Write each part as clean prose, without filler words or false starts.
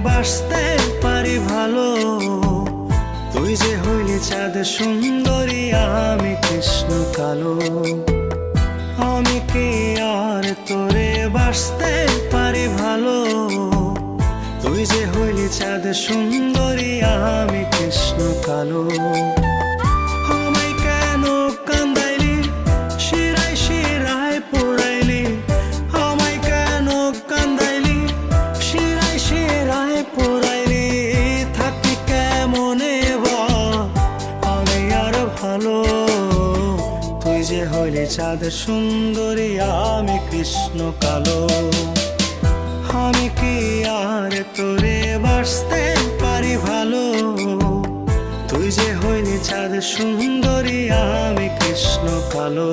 বাসতে পারি ভালো। তুই যে হইলি চাঁদ সুন্দরী, আমি কৃষ্ণ কালো। আমি কি আর তোরে বাসতে পারি ভালো। তুই যে হইলি চাঁদ সুন্দরী, আমি কৃষ্ণ কালো। আমায় কেন কান্দাইলি, শিরায় শিরায় পোড়াইলি। আমায় কেন কান্দাইলি, শিরায় শিরায় পোড়াইলি। থাকি কেমনে বা আমি আর ভালো। তুই যে হইলি চাঁদ সুন্দরী, আমি কৃষ্ণ কালো। আমি কি আর তোরে বাসতে পারি ভালো। তুই যে হইলি চাঁদ সুন্দরী, আমি কৃষ্ণ কালো।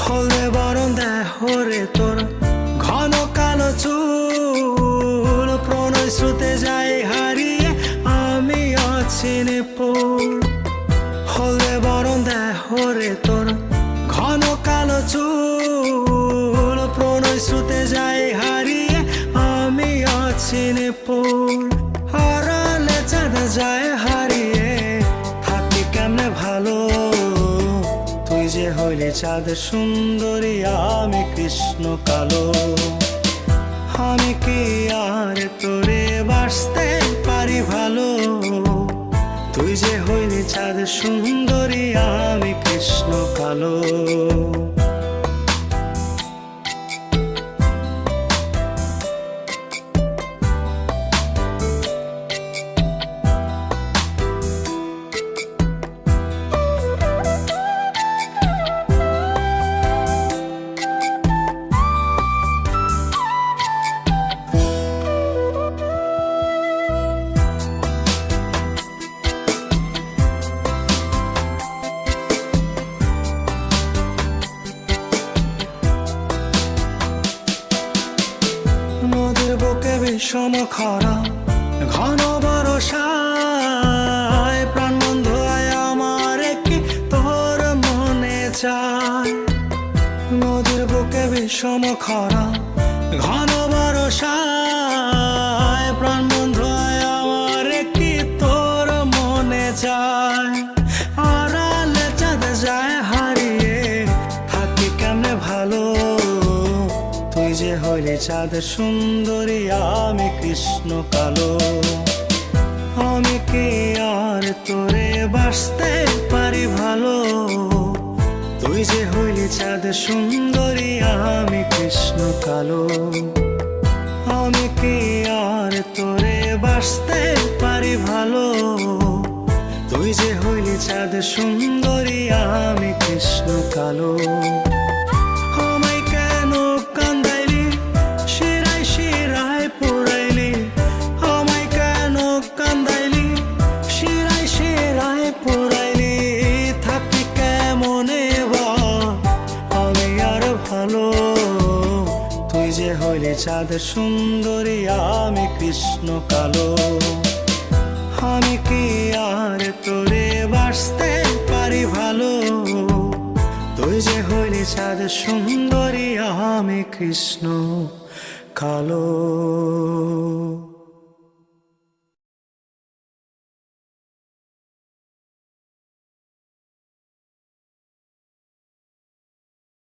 হলে বরণ দেহরে তোর ঘন কালো চুল। প্রণয় স্রোতে যাই হারিয়ে আমি অচিনে পোল। হলে বরণ দেহরে তোর ঘন কালো চুল। প্রণয় স্রোতে যাই হারিয়ে আমি অচিনে পোল। হারালে চাঁদ যায় হারিয়ে, থাকি কেমনে ভালো। তুই যে হইলি চাঁদ সুন্দরী, আমি কৃষ্ণ কালো। আমি কি আর তোরে বাসতে পারি ভালো। তুই যে হইলি চাঁদ সুন্দরী, আমি কৃষ্ণ কালো। নদীর বুকে বিষম খরা, ঘন বরষায়। প্রাণ বন্ধু আয় আমার কি তোর মনে চায়। নদীর বুকে বিষম খরা, ঘন বরষায়। প্রাণ বন্ধু আয় আমার কি তোর মনে চায়। আড়ালে চাঁদ যায় হারিয়ে, থাকি কেমনে ভালো। তুই যে হইলি চাঁদ সুন্দরী, আমি কৃষ্ণ কালো। আমি কি আর তোরে বাসতে পারি ভালো। তুই যে হইলি চাঁদ সুন্দরী, আমি কৃষ্ণ কালো। আমি কি আর তোরে বাসতে পারি ভালো। তুই যে হইলি চাঁদ সুন্দরী, আমি কৃষ্ণ কালো। আমায় কেন কান্দাইলি, শিরায় শিরায় পোড়াইলি। আমায় কেন কান্দাইলি, শিরায় শিরায় পোড়াইলি। থাকি কেমনে বা আমি আর ভালো। তুই যে হইলি চাঁদ সুন্দরী, আমি কৃষ্ণ কালো। আমি কি আর তোরে বাসতে পারি ভালো। তুই যে হইলি চাঁদ সুন্দরী, আমি কৃষ্ণ কালো।